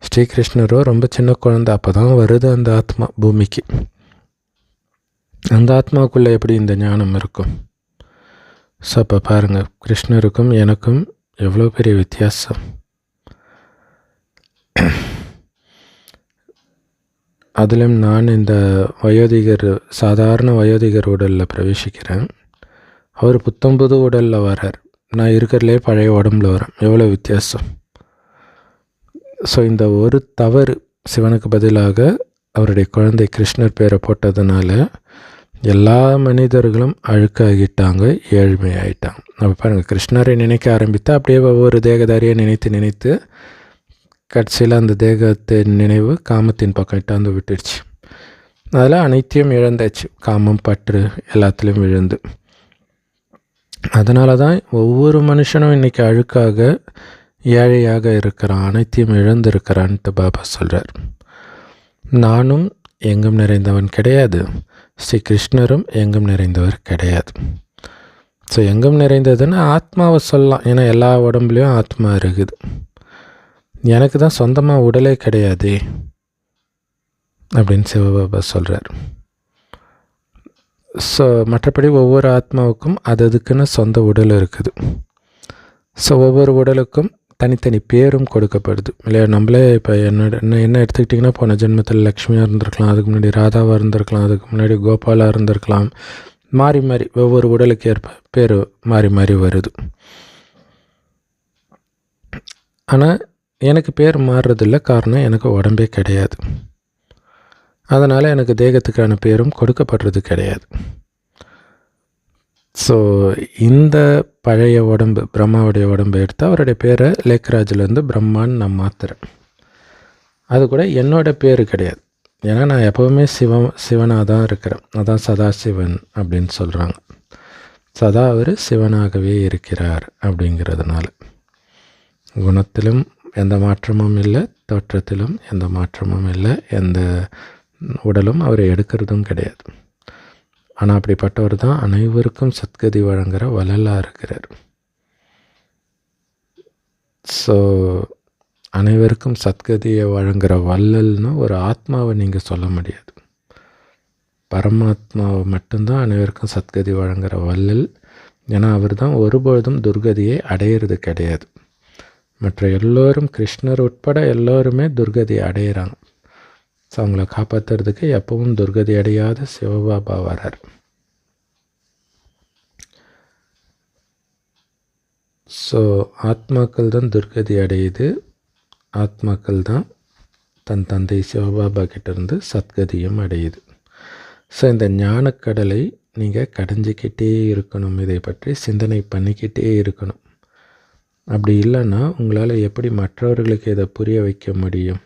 ஸ்ரீகிருஷ்ணரோ ரொம்ப சின்ன குழந்தை, அப்போ தான் வருது அந்த ஆத்மா பூமிக்கு. அந்த ஆத்மாவுக்குள்ளே எப்படி இந்த ஞானம் இருக்கும்? ஸோ அப்போ பாருங்கள், கிருஷ்ணருக்கும் எனக்கும் எவ்வளோ பெரிய வித்தியாசம். அதிலும் நான் இந்த சாதாரண வயோதிகர் உடலில் பிரவேசிக்கிறேன். அவர் புத்தம்புது உடலில் வரார், நான் இருக்கிறதுலே பழைய உடம்புல வரேன். எவ்வளோ வித்தியாசம். ஸோ இந்த ஒரு தவறு, சிவனுக்கு பதிலாக அவருடைய குழந்தை கிருஷ்ணர் பேரை போட்டதுனால எல்லா மனிதர்களும் அழுக்காகிட்டாங்க, ஏழ்மையாயிட்டாங்க. அப்போ பாருங்கள், கிருஷ்ணரை நினைக்க ஆரம்பித்தா அப்படியே ஒவ்வொரு தேகதாரியை நினைத்து கடைசியில் அந்த தேகத்தின் நினைவு காமத்தின் பக்கம் இட்டாந்து விட்டுடுச்சு. அதில் அனைத்தையும் இழந்தாச்சு, காமம் பற்று எல்லாத்துலேயும் விழுந்து. அதனால தான் ஒவ்வொரு மனுஷனும் இன்றைக்கி அழுக்காக ஏழையாக இருக்கிறான், அனைத்தையும் இழந்திருக்கிறான்ட்டு பாபா சொல்கிறார். நானும் எங்கும் நிறைந்தவன் கிடையாது, ஸ்ரீ கிருஷ்ணரும் எங்கும் நிறைந்தவர் கிடையாது. ஸோ எங்கும் நிறைந்ததுன்னு ஆத்மாவை சொல்லலாம், ஏன்னா எல்லா உடம்புலையும் ஆத்மா இருக்குது. எனக்கு தான் சொந்தமாக உடலே கிடையாது அப்படின்னு சிவபாபா சொல்கிறார். ஸோ மற்றபடி ஒவ்வொரு ஆத்மாவுக்கும் அதுக்குன்னு சொந்த உடல் இருக்குது. ஸோ ஒவ்வொரு உடலுக்கும் தனித்தனி பேரும் கொடுக்கப்படுது இல்லையா? நம்மளே இப்போ என்ன எடுத்துக்கிட்டிங்கன்னா, போன ஜென்மத்தில் லக்ஷ்மியாக இருந்திருக்கலாம், அதுக்கு முன்னாடி ராதாவாக இருந்திருக்கலாம், அதுக்கு முன்னாடி கோபாலாக இருந்திருக்கலாம். மாறி மாறி ஒவ்வொரு உடலுக்கு ஏற்ப பேர் மாறி மாறி வருது. ஆனால் எனக்கு பேர் மாறுறதில்ல, காரணம் எனக்கு உடம்பே கிடையாது. அதனால் எனக்கு தேகத்துக்கான பேரும் கொடுக்கப்படுறது கிடையாது. ஸோ இந்த பழைய உடம்பு, பிரம்மாவுடைய உடம்பை எடுத்து அவருடைய பேரை லேக்ராஜிலேருந்து பிரம்மான்னு நான் மாற்றுறேன். அது கூட என்னோடய பேர் கிடையாது, ஏன்னா நான் எப்போவுமே சிவனாக தான் இருக்கிறேன். அதான் சதாசிவன் அப்படின்னு சொல்கிறாங்க. சதா அவர் சிவனாகவே இருக்கிறார் அப்படிங்கிறதுனால. குணத்திலும் எந்த மாற்றமும் இல்லை, தோற்றத்திலும் எந்த மாற்றமும் இல்லை, எந்த உடலும் அவர் எடுக்கிறதும் கிடையாது. ஆனால் அப்படிப்பட்டவர் தான் அனைவருக்கும் சத்கதி வழங்குகிற வள்ளலாக இருக்கிறார். ஸோ அனைவருக்கும் சத்கதியை வழங்குகிற வள்ளல்னு ஒரு ஆத்மாவை நீங்கள் சொல்ல முடியாது. பரமாத்மாவை மட்டும்தான் அனைவருக்கும் சத்கதி வழங்குகிற வள்ளல். ஏன்னா அவர் தான் ஒருபொழுதும் துர்கதியை அடையிறது கிடையாது. மற்ற எல்லோரும், கிருஷ்ணர் உட்பட எல்லோருமே துர்கதியை அடையிறாங்க. ஸோ அவங்கள காப்பாற்றுறதுக்கு எப்பவும் துர்கதி அடையாத சிவபாபா வரார். ஸோ ஆத்மாக்கள் தான் துர்கதி அடையுது. ஆத்மாக்கள் தான் தன் தந்தை சிவபாபா கிட்டேருந்து சத்கதியும் அடையுது. ஸோ இந்த ஞானக்கடலை நீங்கள் கடைஞ்சிக்கிட்டே இருக்கணும், இதை பற்றி சிந்தனை பண்ணிக்கிட்டே இருக்கணும். அப்படி இல்லைன்னா உங்களால் எப்படி மற்றவர்களுக்கு இதை புரிய வைக்க முடியும்?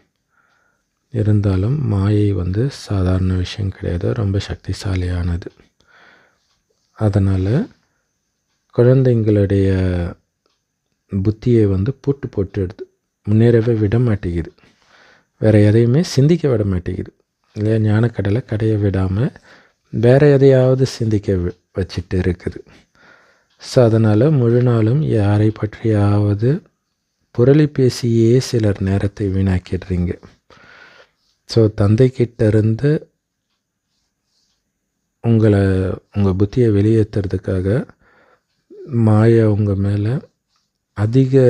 இருந்தாலும் மாயை சாதாரண விஷயம் கிடையாது, ரொம்ப சக்திசாலியானது. அதனால் குழந்தைங்களுடைய புத்தியை போட்டு முன்னேறவே விட மாட்டேங்குது. வேறு எதையுமே சிந்திக்க விட மாட்டேங்குது இல்லையா? ஞானக்கடலை கடைய விடாமல் வேறு எதையாவது சிந்திக்க வச்சுட்டு இருக்குது. ஸோ அதனால் முழு நாளும் யாரை பற்றியாவது புரளி பேசியே சிலர் நேரத்தை வீணாக்கிடுறீங்க. ஸோ தந்தைக்கிட்டேருந்து உங்கள் புத்தியை வெளியேற்றுறதுக்காக மாயா உங்கள் மேலே அதிக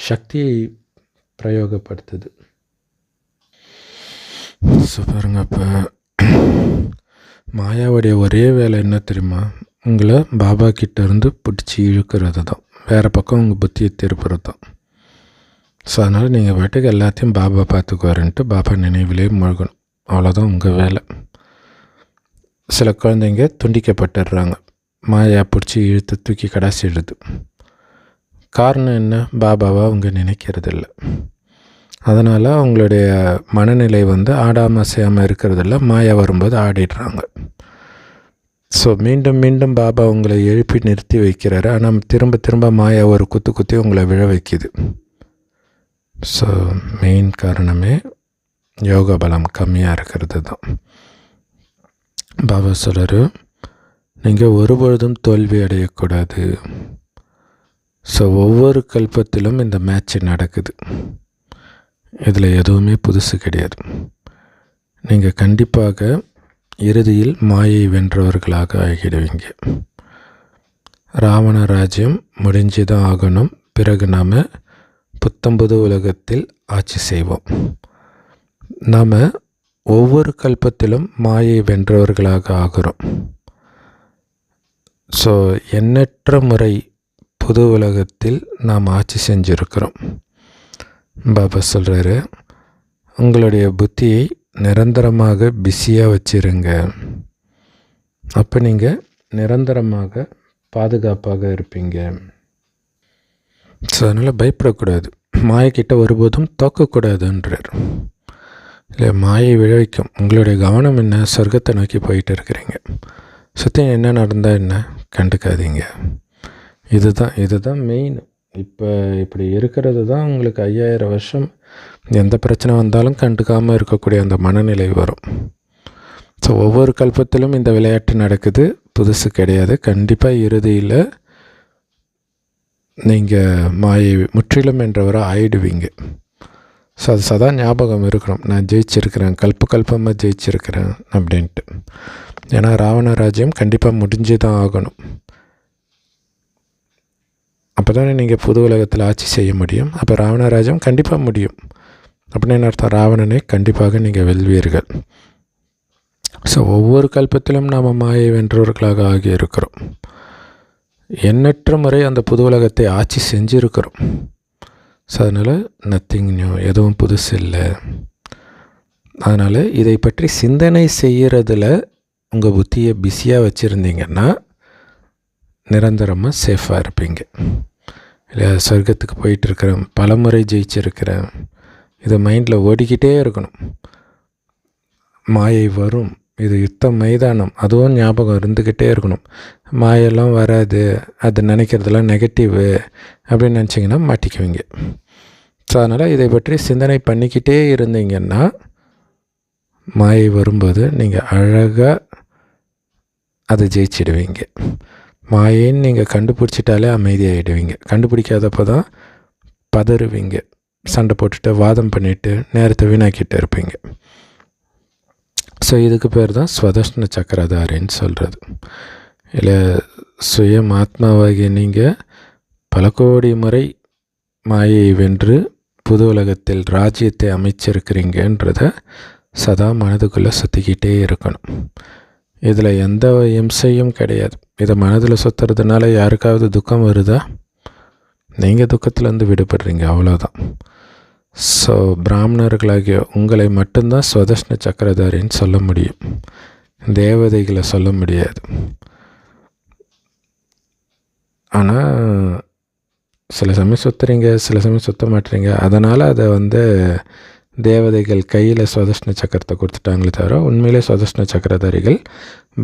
சக்தியை பிரயோகப்படுத்துது. ஸோ பாருங்க, அப்போ மாயாவுடைய ஒரே வேலை என்ன தெரியுமா? உங்களை பாபா கிட்டேருந்து பிடிச்சி இழுக்கிறது தான், வேறு பக்கம் உங்கள் புத்தியை திருப்புறது தான். ஸோ அதனால் நீங்கள் பாட்டுக்கு எல்லாத்தையும் பாபா பார்த்துக்குவாருன்ட்டு பாபா நினைவிலே முழுகணும், அவ்வளோதான் உங்கள் வேலை. சில குழந்தைங்க துண்டிக்கப்பட்டுடுறாங்க, மாயா பிடிச்சி இழுத்து தூக்கி கடாசிடுது. காரணம் என்ன? பாபாவை அவங்க நினைக்கிறதில்ல. அதனால் அவங்களுடைய மனநிலை ஆடாமல் அசையாமல் இருக்கிறதில்ல, மாயா வரும்போது ஆடிடுறாங்க. ஸோ மீண்டும் மீண்டும் பாபா உங்களை எழுப்பி நிறுத்தி வைக்கிறாரு, ஆனால் திரும்ப திரும்ப மாயா ஒரு குத்தி உங்களை விழ வைக்கிது. ஸோ மெயின் காரணமே யோக பலம் கம்மியாக இருக்கிறது தான். பாபா சொல்கிறாரு, நீங்கள் ஒருபொழுதும் தோல்வி அடையக்கூடாது. ஸோ ஒவ்வொரு கல்பத்திலும் இந்த மேட்ச் நடக்குது, இதில் எதுவுமே புதுசு கிடையாது. நீங்கள் கண்டிப்பாக இறுதியில் மாயை வென்றவர்களாக ஆகிடுவீங்க. ராவண ராஜ்யம் முடிஞ்சு தான் ஆகணும், பிறகு நாம் புத்தம்புது உலகத்தில் ஆட்சி செய்வோம். நாம் ஒவ்வொரு கல்பத்திலும் மாயை வென்றவர்களாக ஆகிறோம். ஸோ எண்ணற்ற முறை புது உலகத்தில் நாம் ஆட்சி செஞ்சுருக்கிறோம். பாபா சொல்கிறாரு, உங்களுடைய புத்தியை நிரந்தரமாக பிஸியாக வச்சுருங்க, அப்போ நீங்கள் நிரந்தரமாக பாதுகாப்பாக இருப்பீங்க. ஸோ அதனால் பயப்படக்கூடாது, மாயக்கிட்ட ஒருபோதும் தோக்கக்கூடாதுன்றார். இல்லை, மாயை விளைவிக்கும். உங்களுடைய கவனம் என்ன? சொர்க்கத்தை நோக்கி போயிட்டு இருக்கிறீங்க. சுற்றி என்ன நடந்தால் என்ன, கண்டுக்காதீங்க. இதுதான் மெயின். இப்போ இப்படி இருக்கிறது தான் உங்களுக்கு 5000 வருஷம் எந்த பிரச்சனை வந்தாலும் கண்டுக்காமல் இருக்கக்கூடிய அந்த மனநிலை வரும். ஸோ ஒவ்வொரு கல்பத்திலும் இந்த விளையாட்டு நடக்குது, புதுசு கிடையாது. கண்டிப்பாக இறுதியில் நீங்கள் மாயை முற்றிலும் என்றவராக ஆயிடுவீங்க. ஸோ அது சதா ஞாபகம் இருக்கணும், நான் ஜெயிச்சிருக்கிறேன், கல்பமாக ஜெயிச்சிருக்கிறேன் அப்படின்ட்டு. ஏன்னா ராவண ராஜ்யம் கண்டிப்பாக முடிஞ்சு தான் ஆகணும், அப்போ தானே நீங்கள் புது உலகத்தில் ஆட்சி செய்ய முடியும். அப்போ ராவண ராஜ்யம் கண்டிப்பாக முடியும் அப்படின்னு அர்த்தம், ராவணனை கண்டிப்பாக நீங்கள் வெல்வீர்கள். ஸோ ஒவ்வொரு கல்பத்திலும் நாம் மாயை வென்றவர்களாக ஆகியிருக்கிறோம். எண்ணற்ற முறை அந்த புது உலகத்தை ஆட்சி செஞ்சுருக்கிறோம். ஸோ அதனால் நத்திங் நியூ, எதுவும் புதுசு இல்லை. அதனால் இதை பற்றி சிந்தனை செய்கிறதுல உங்கள் புத்தியை பிஸியாக வச்சுருந்தீங்கன்னா நிரந்தரமாக சேஃபாக இருப்பீங்க. இல்லை, சொர்க்கத்துக்கு போயிட்டுருக்கிறேன், பல முறை ஜெயிச்சிருக்கிறேன், இது மைண்டில் ஓடிக்கிட்டே இருக்கணும். மாயை வரும், இது யுத்த மைதானம், அதுவும் ஞாபகம் இருந்துக்கிட்டே இருக்கணும். மாயெல்லாம் வராது, அது நினைக்கிறதுலாம் நெகட்டிவு அப்படின்னு நினச்சிங்கன்னா மாட்டிக்குவீங்க. ஸோ அதனால் இதை பற்றி சிந்தனை பண்ணிக்கிட்டே இருந்தீங்கன்னா மாயை வரும்போது நீங்கள் அழகாக அதை ஜெயிச்சிடுவீங்க. மாயைன்னு நீங்கள் கண்டுபிடிச்சிட்டாலே அமைதியாகிடுவீங்க. கண்டுபிடிக்காதப்போ தான் பதறுவீங்க, சண்டை போட்டுட்டு வாதம் பண்ணிவிட்டு நேரத்தை வீணாக்கிட்டு இருப்பீங்க. ஸோ இதுக்கு பேர் தான் ஸ்வதர்ஷ்ண சக்கரதாரின்னு சொல்கிறது. இல்லை, சுயம் ஆத்மாவாகிய நீங்கள் பல கோடி முறை மாயை வென்று புது உலகத்தில் ராஜ்யத்தை அமைச்சிருக்கிறீங்கன்றத சதா மனதுக்குள்ளே சுற்றிக்கிட்டே இருக்கணும். இதில் எந்த இம்சையும் கிடையாது. இதை மனதில் சுற்றுறதுனால யாருக்காவது துக்கம் வருதா? நீங்கள் துக்கத்துலேருந்து விடுபடுறீங்க, அவ்வளோதான். ஸோ பிராமணர்களாகிய உங்களை மட்டும்தான் ஸ்வதர்ஷ்ண சக்கரதாரின்னு சொல்ல முடியும், தேவதைகளை சொல்ல முடியாது. ஆனால் சில சமயம் சுற்றுறீங்க, சில சமயம் சுற்ற மாட்டுறீங்க. அதனால் அதை தேவதைகள் கையில் ஸ்வதர்ஷ்ண சக்கரத்தை கொடுத்துட்டாங்களே தவிர உண்மையிலே ஸ்வதர்ஷ்ண சக்கரதாரிகள்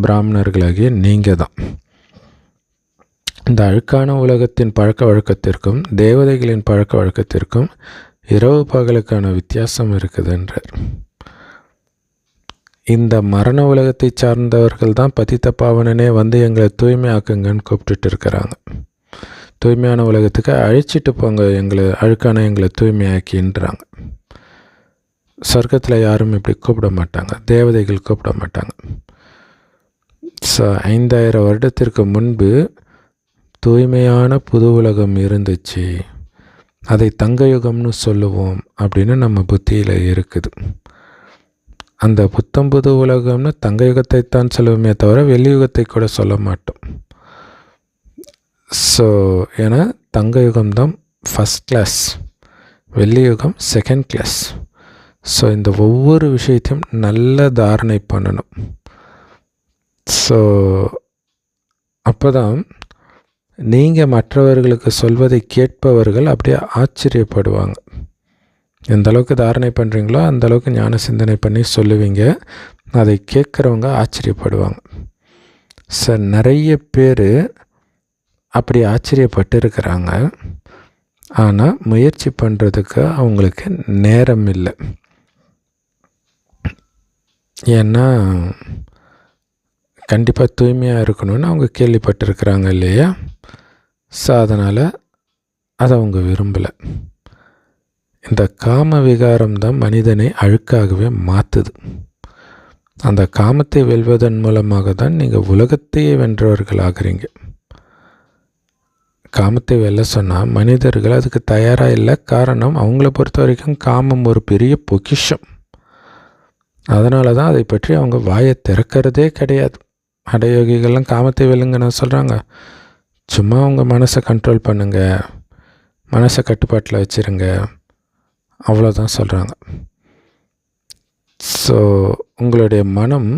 பிராமணர்களாகிய நீங்கள் தான். இந்த அழுக்கான உலகத்தின் பழக்க வழக்கத்திற்கும் தேவதைகளின் பழக்க வழக்கத்திற்கும் இரவு பகலுக்கான வித்தியாசம் இருக்குதுன்றார். இந்த மரண உலகத்தை சார்ந்தவர்கள் தான் பதித்த பாவனனே வந்து எங்களை தூய்மையாக்குங்கன்னு கூப்பிட்டுட்டு இருக்கிறாங்க. தூய்மையான உலகத்துக்கு அழைச்சிட்டு போங்க, எங்களை தூய்மையாக்கின்றாங்க. சொர்க்கத்தில் யாரும் இப்படி கூப்பிட மாட்டாங்க, தேவதைகள் கூப்பிட மாட்டாங்க. 5000 வருடத்திற்கு முன்பு தூய்மையான புது உலகம் இருந்துச்சு, அதை தங்க யுகம்னு சொல்லுவோம் அப்படின்னு நம்ம புத்தியில் இருக்குது. அந்த புத்தம்புது உலகம்னு தங்க யுகத்தை தான் சொல்லுவோமே தவிர வெள்ளி யுகத்தை கூட சொல்ல மாட்டோம். ஏன்னா தங்க யுகம்தான் ஃபஸ்ட் கிளாஸ், வெள்ளி யுகம் செகண்ட் கிளாஸ். இந்த ஒவ்வொரு விஷயத்தையும் நல்ல தாரணை பண்ணணும். அப்போ தான் நீங்கள் மற்றவர்களுக்கு சொல்வதை கேட்பவர்கள் அப்படியே ஆச்சரியப்படுவாங்க. எந்த அளவுக்கு தாரணை பண்ணுறீங்களோ அந்தளவுக்கு ஞான சிந்தனை பண்ணி சொல்லுவீங்க, அதை கேட்குறவங்க ஆச்சரியப்படுவாங்க. நிறைய பேர் அப்படி ஆச்சரியப்பட்டு இருக்கிறாங்க, ஆனால் முயற்சி பண்ணுறதுக்கு அவங்களுக்கு நேரம் இல்லை. ஏன்னா கண்டிப்பாக தூய்மையாக இருக்கணும்னு அவங்க கேள்விப்பட்டிருக்கிறாங்க இல்லையா? அதனால் அதை அவங்க விரும்பலை. இந்த காம விகாரம் தான் மனிதனை அழுக்காகவே மாற்றுது. அந்த காமத்தை வெல்வதன் மூலமாக தான் நீங்கள் உலகத்தையே வென்றவர்கள் ஆகிறீங்க. காமத்தை வெல்ல சொன்னால் மனிதர்கள் அதுக்கு தயாராக இல்லை. காரணம், அவங்கள பொறுத்த வரைக்கும் காமம் ஒரு பெரிய பொக்கிஷம். அதனால தான் அதை பற்றி அவங்க வாயை திறக்கிறதே கிடையாது. அடயோகிகள்லாம் காமத்தை வெல்லுங்கன்னு சொல்கிறாங்க. சும்மா உங்கள் மனசை கண்ட்ரோல் பண்ணுங்கள், மனசை கட்டுப்பாட்டில் வச்சுருங்க, அவ்வளோதான் சொல்கிறாங்க. உங்களுடைய மனம்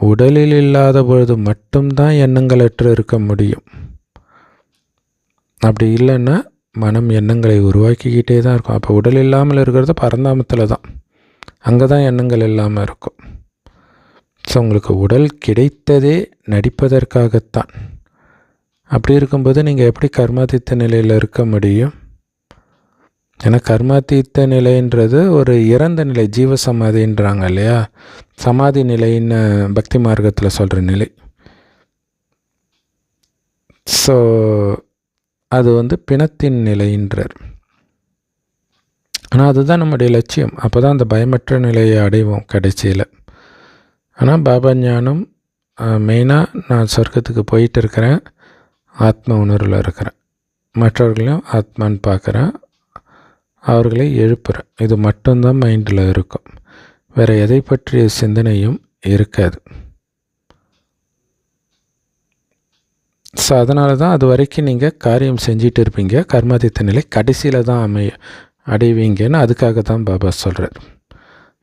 உடலில் இல்லாத பொழுது மட்டும்தான் எண்ணங்களற்று இருக்க முடியும். அப்படி இல்லைன்னா மனம் எண்ணங்களை உருவாக்கிக்கிட்டே தான் இருக்கும். அப்போ உடல் இல்லாமல் இருக்கிறது பரந்தாமத்தில் தான், அங்கே தான் எண்ணங்கள் இல்லாமல் இருக்கும். உங்களுக்கு உடல் கிடைத்ததே நடிப்பதற்காகத்தான். அப்படி இருக்கும்போது நீங்கள் எப்படி கர்மாதீத்த நிலையில் இருக்க முடியும்? ஏன்னா கர்மாதீத்த நிலைன்றது ஒரு இறந்த நிலை, ஜீவ சமாதின்றாங்க இல்லையா? சமாதி நிலைன்னு பக்தி மார்க்கத்தில் சொல்கிற நிலை. அது பிணத்தின் நிலைன்றார். ஆனால் அதுதான் நம்முடைய லட்சியம். அப்போ தான் அந்த பயமற்ற நிலையை அடைவோம் கடைசியில். ஆனால் பாபா ஞானம் மெயினாக நான் சொர்க்கத்துக்கு போயிட்டு இருக்கிறேன், ஆத்ம உணர்வில் இருக்கிறேன், மற்றவர்களையும் ஆத்மான்னு பார்க்குறேன், அவர்களை எழுப்புறேன். இது மட்டும்தான் மைண்டில் இருக்கும், வேறு எதை பற்றிய சிந்தனையும் இருக்காது. அதனால தான் அது வரைக்கும் நீங்கள் காரியம் செஞ்சிட்டு இருப்பீங்க. கர்மாதித்த நிலை கடைசியில் தான் அடைவீங்கன்னு அதுக்காக தான் பாபா சொல்கிறார்.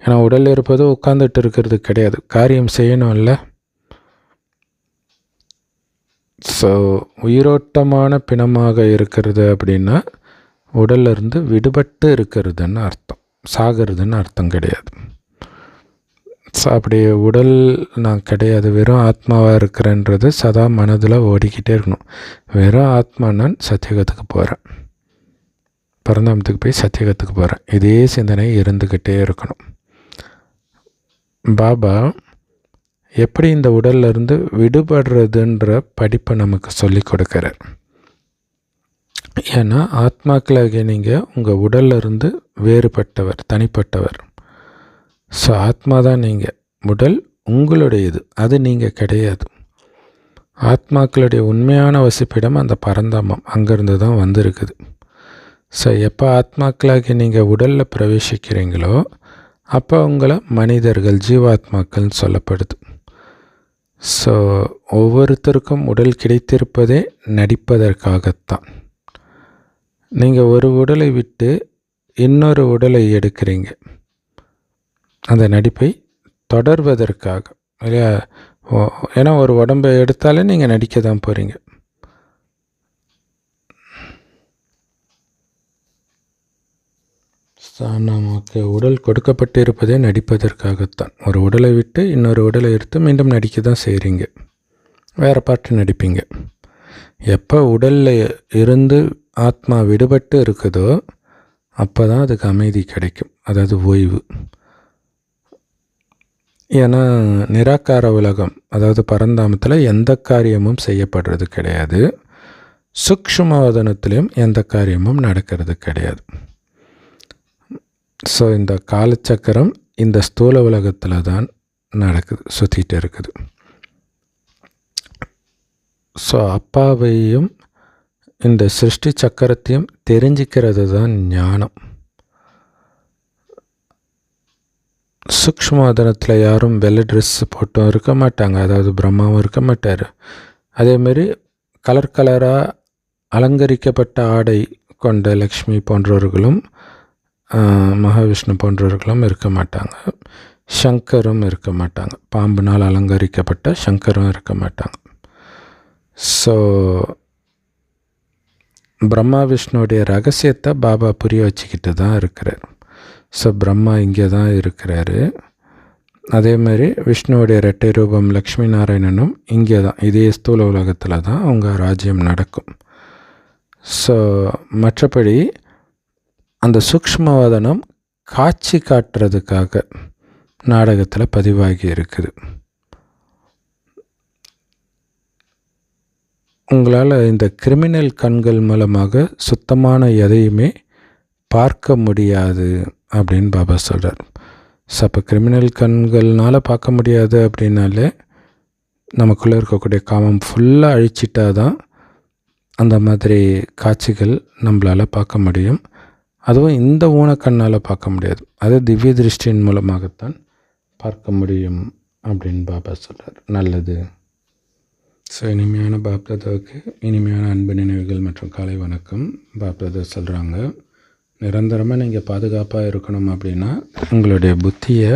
ஏன்னா உடல் இருப்பது உட்காந்துட்டு இருக்கிறது கிடையாது, காரியம் செய்யணும்ல. உயிரோட்டமான பிணமாக இருக்கிறது அப்படின்னா உடல்லிருந்து விடுபட்டு இருக்கிறதுன்னு அர்த்தம், சாகிறதுன்னு அர்த்தம் கிடையாது. அப்படி உடல் நான் கிடையாது, வெறும் ஆத்மாவாக இருக்கிறேன்றது சதா மனதில் ஓடிக்கிட்டே இருக்கணும். வெறும் ஆத்மா, நான் சத்தியகத்துக்கு போகிறேன், பரந்தாமத்துக்கு போய் சத்தியகத்துக்கு போகிறேன், இதே சிந்தனை இருந்துக்கிட்டே இருக்கணும். பாபா எப்படி இந்த உடல்லிருந்து விடுபடுறதுன்ற படிப்பை நமக்கு சொல்லி கொடுக்குறார். ஏன்னா ஆத்மாக்களாகிய நீங்கள் உங்கள் உடல்லிருந்து வேறுபட்டவர், தனிப்பட்டவர். ஆத்மா தான் நீங்கள், உடல் உங்களுடையது, அது நீங்கள் கிடையாது. ஆத்மாக்களுடைய உண்மையான வசிப்பிடம் அந்த பரந்தாமம், அங்கேருந்து தான் வந்திருக்குது. எப்போ ஆத்மாக்களாகிய நீங்கள் உடலில் பிரவேசிக்கிறீங்களோ அப்போ உங்களை மனிதர்கள், ஜீவாத்மாக்கள்னு சொல்லப்படுது. ஒவ்வொருத்தருக்கும் உடல் கிடைத்திருப்பதே நடிப்பதற்காகத்தான். நீங்கள் ஒரு உடலை விட்டு இன்னொரு உடலை எடுக்கிறீங்க, அந்த நடிப்பை தொடர்வதற்காக இல்லையா? ஏன்னா ஒரு உடம்பை எடுத்தாலே நீங்கள் நடிக்க தான் போகிறீங்க. நமக்கு உடல் கொடுக்கப்பட்டு இருப்பதே நடிப்பதற்காகத்தான். ஒரு உடலை விட்டு இன்னொரு உடலை எடுத்து மீண்டும் நடிக்க தான் செய்கிறீங்க, வேறு பாட்டு நடிப்பீங்க. எப்போ உடலில் இருந்து ஆத்மா விடுபட்டு இருக்குதோ அப்போ தான் அதுக்கு அமைதி கிடைக்கும், அதாவது ஓய்வு. ஏன்னா நிராகார உலகம், அதாவது பரந்தாமத்தில் எந்த காரியமும் செய்யப்படுறது கிடையாது, சூக்ஷ்மவதனத்திலையும் எந்த காரியமும் நடக்கிறது கிடையாது. ஸோ இந்த காலச்சக்கரம் இந்த ஸ்தூல உலகத்தில் தான் நடக்குது, சுற்றிட்டு இருக்குது. ஸோ அப்பாவையும் இந்த சிருஷ்டி சக்கரத்தையும் தெரிஞ்சிக்கிறது தான் ஞானம். சூக்ஷ்மவதனத்தில் யாரும் வெள்ளை ட்ரெஸ் போட்டும் இருக்க மாட்டாங்க, அதாவது பிரம்மாவும் இருக்க மாட்டார். அதேமாரி கலர் கலராக அலங்கரிக்கப்பட்ட ஆடை கொண்ட லக்ஷ்மி போன்றவர்களும் மகாவிஷ்ணு போன்றவர்களும் இருக்க மாட்டாங்க. சங்கரும் இருக்க மாட்டாங்க, பாம்புனால் அலங்கரிக்கப்பட்ட சங்கரும் இருக்க மாட்டாங்க. ஸோ பிரம்மா விஷ்ணுடைய ரகசியத்தை பாபா புரிய வச்சுக்கிட்டு தான் இருக்கிறார். ஸோ பிரம்மா இங்கே தான் இருக்கிறாரு. அதேமாதிரி விஷ்ணுவுடைய இரட்டை ரூபம் லக்ஷ்மி நாராயணனும் இங்கே தான், இதே ஸ்தூல உலகத்தில் தான் அவங்க ராஜ்யம் நடக்கும். ஸோ மற்றபடி அந்த சூக்ஷ்மவதனம் காட்சி காட்டுறதுக்காக நாடகத்தில் பதிவாகி இருக்குது. உங்களால் இந்த கிரிமினல் கண்கள் மூலமாக சுத்தமான எதையுமே பார்க்க முடியாது அப்படின்னு பாபா சொல்கிறார். ஸோ அப்போ கிரிமினல் கண்கள்னால் பார்க்க முடியாது அப்படின்னாலே நமக்குள்ளே இருக்கக்கூடிய காமம் ஃபுல்லாக அழிச்சிட்டா தான் அந்த மாதிரி காட்சிகள் நம்மளால் பார்க்க முடியும். அதுவும் இந்த ஊனக்கண்ணால் பார்க்க முடியாது, அது திவ்ய திருஷ்டியின் மூலமாகத்தான் பார்க்க முடியும் அப்படின்னு பாபா சொல்கிறார். நல்லது. ஸோ இனிமையான பாப்தாதாவுக்கு இனிமையான அன்பு நினைவுகள் மற்றும் காலை வணக்கம். பாப்தாதா சொல்கிறாங்க, நிரந்தரமாக நீங்கள் பாதுகாப்பாக இருக்கணும் அப்படின்னா உங்களுடைய புத்தியை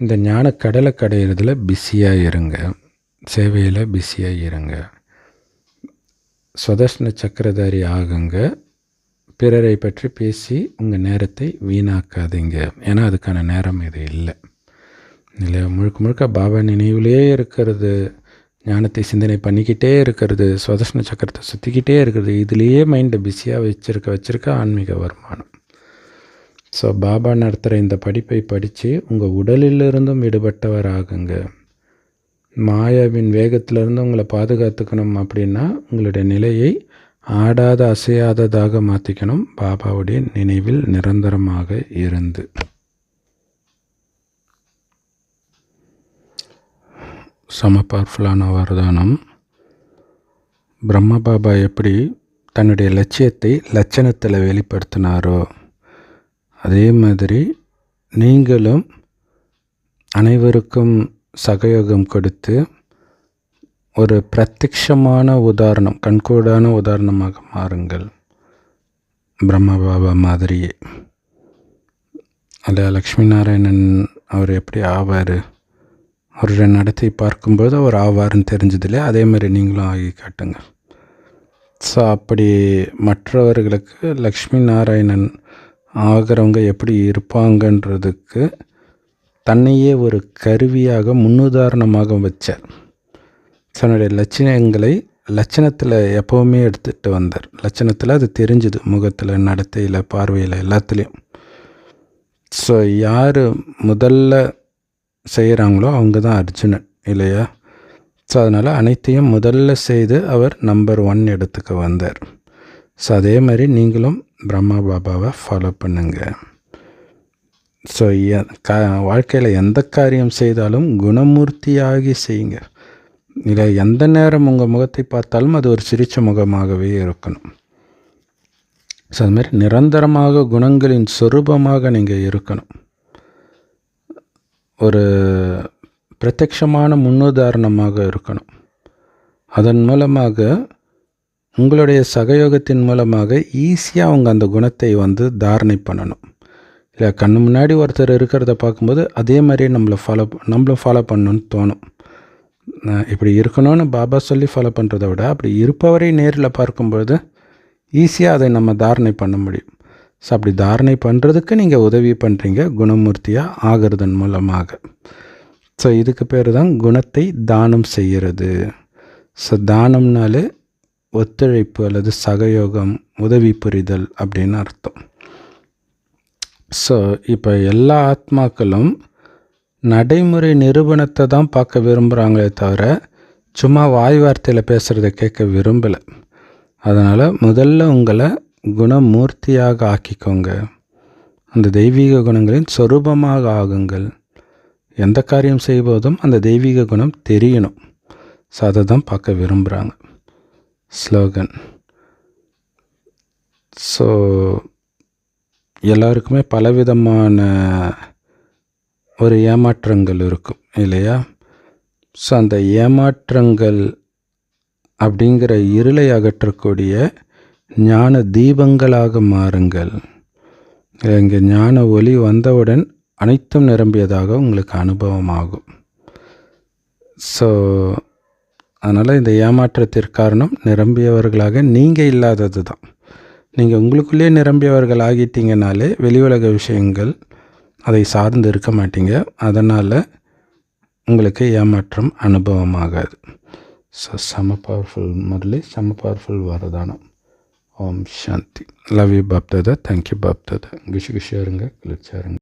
இந்த ஞான கடலை கடையிறதுல பிஸியாக இருங்க, சேவையில் பிஸியாக இருங்க, சுதர்ஷன சக்கரதாரி ஆகுங்க, பிறரை பற்றி பேசி உங்கள் நேரத்தை வீணாக்காதீங்க. ஏன்னா அதுக்கான நேரம் இது இல்லை. முழுக்க முழுக்க பாபா நினைவுலேயே இருக்கிறது, ஞானத்தை சிந்தனை பண்ணிக்கிட்டே இருக்கிறது, சுதர்ஷன சக்கரத்தை சுற்றிக்கிட்டே இருக்கிறது, இதுலேயே மைண்டை பிஸியாக வச்சுருக்க ஆன்மீக வருமானம். ஸோ பாபா நடத்துகிற இந்த படிப்பை படித்து உங்கள் உடலிலிருந்தும் விடுபட்டவர் ஆகுங்க. மாயாவின் வேகத்திலிருந்து உங்களை பாதுகாத்துக்கணும் அப்படின்னா உங்களுடைய நிலையை ஆடாத அசையாததாக மாற்றிக்கணும், பாபாவுடைய நினைவில் நிரந்தரமாக இருந்து. சம பவர்ஃபுல்லான வரதானம். பிரம்ம பாபா எப்படி தன்னுடைய லட்சியத்தை லட்சணத்தில் வெளிப்படுத்தினாரோ அதே மாதிரி நீங்களும் அனைவருக்கும் சகயோகம் கொடுத்து ஒரு பிரத்யக்ஷமான உதாரணம், கண்கூடான உதாரணமாக மாறுங்கள். பிரம்ம பாபா மாதிரியே. அதில் லக்ஷ்மி நாராயணன் அவர் எப்படி ஆவார், அவருடைய நடத்தை பார்க்கும்போது அவர் ஆவார்னு தெரிஞ்சதில்லை, அதே மாதிரி நீங்களும் ஆகி காட்டுங்க. ஸோ அப்படி மற்றவர்களுக்கு லக்ஷ்மி நாராயணன் ஆகிறவங்க எப்படி இருப்பாங்கன்றதுக்கு தன்னையே ஒரு கருவியாக முன்னுதாரணமாக வச்சார். தன்னுடைய லட்சணங்களை லட்சணத்தில் எப்போவுமே எடுத்துகிட்டு வந்தார். லட்சணத்தில் அது தெரிஞ்சுது, முகத்தில், நடத்தையில், பார்வையில், எல்லாத்துலேயும். ஸோ யார் முதல்ல செய்கிறாங்களோ அவங்க தான் அர்ஜுனன் இல்லையா? ஸோ அதனால் அனைத்தையும் முதல்ல செய்து அவர் நம்பர் 1 இடத்துக்கு வந்தார். ஸோ அதே மாதிரி நீங்களும் பிரம்மா பாபாவை ஃபாலோ பண்ணுங்கள். ஸோ வாழ்க்கையில் எந்த காரியம் செய்தாலும் குணமூர்த்தியாகி செய்யுங்க. இல்லை எந்த நேரம் உங்கள் முகத்தை பார்த்தாலும் அது ஒரு சிரிச்ச முகமாகவே இருக்கணும். ஸோ அதுமாதிரி நிரந்தரமாக குணங்களின் சொரூபமாக நீங்கள் இருக்கணும். ஒரு பிரத்யக்ஷமான முன்னுதாரணமாக இருக்கணும். அதன் மூலமாக உங்களுடைய சகயோகத்தின் மூலமாக ஈஸியாக அவங்க அந்த குணத்தை தாரணை பண்ணணும். இல்லை கண்ணு முன்னாடி ஒருத்தர் இருக்கிறத பார்க்கும்போது அதே மாதிரி நம்மளும் ஃபாலோ பண்ணணும்னு தோணும். இப்படி இருக்கணும்னு பாபா சொல்லி ஃபாலோ பண்ணுறத விட அப்படி இருப்பவரை நேரில் பார்க்கும்பொழுது ஈஸியாக அதை நம்ம தாரணை பண்ண முடியும். ஸோ அப்படி தாரணை பண்ணுறதுக்கு நீங்கள் உதவி பண்ணுறீங்க குணமூர்த்தியாக ஆகிறதன் மூலமாக. ஸோ இதுக்கு பேர் தான் குணத்தை தானம் செய்கிறது. ஸோ தானம்னாலே ஒத்துழைப்பு அல்லது சகயோகம், உதவி புரிதல் அப்படின்னு அர்த்தம். ஸோ இப்போ எல்லா ஆத்மாக்களும் நடைமுறை நிரூபணத்தை தான் பார்க்க விரும்புகிறாங்களே தவிர சும்மா வாய் வார்த்தையில் பேசுகிறத கேட்க விரும்பலை. அதனால் முதல்ல உங்களை குணமூர்த்தியாக ஆக்கிக்கோங்க. அந்த தெய்வீக குணங்களின் சொரூபமாக ஆகுங்கள். எந்த காரியம் செய்வதும் அந்த தெய்வீக குணம் தெரியணும். ஸோ அதை தான் பார்க்க விரும்புகிறாங்க. ஸ்லோகன். ஸோ எல்லாருக்குமே பலவிதமான ஒரு ஏமாற்றங்கள் இருக்கும் இல்லையா? ஸோ அந்த ஏமாற்றங்கள் அப்படிங்கிற இருளை அகற்றக்கூடிய ஞான தீபங்களாக மாறுங்கள். இங்கே ஞான ஒளி வந்தவுடன் அனைத்தும் நிரம்பியதாக உங்களுக்கு அனுபவமாகும். ஸோ அதனால் இந்த ஏமாற்றத்திற்கு காரணம் நிரம்பியவர்களாக நீங்கள் இல்லாதது தான். நீங்கள் உங்களுக்குள்ளே நிரம்பியவர்கள் ஆகிட்டீங்கனாலே வெளி உலக விஷயங்கள் அதை சார்ந்து இருக்க மாட்டீங்க. அதனால் உங்களுக்கு ஏமாற்றம் அனுபவமாகாது. ஸோ செம பவர்ஃபுல் முரளி, செம பவர்ஃபுல் வரதானம். Om Shanti. Love you BapDada. Thank you BapDada. குஷி குஷியாக இருங்க, குளிர்ச்சியாக இருங்க.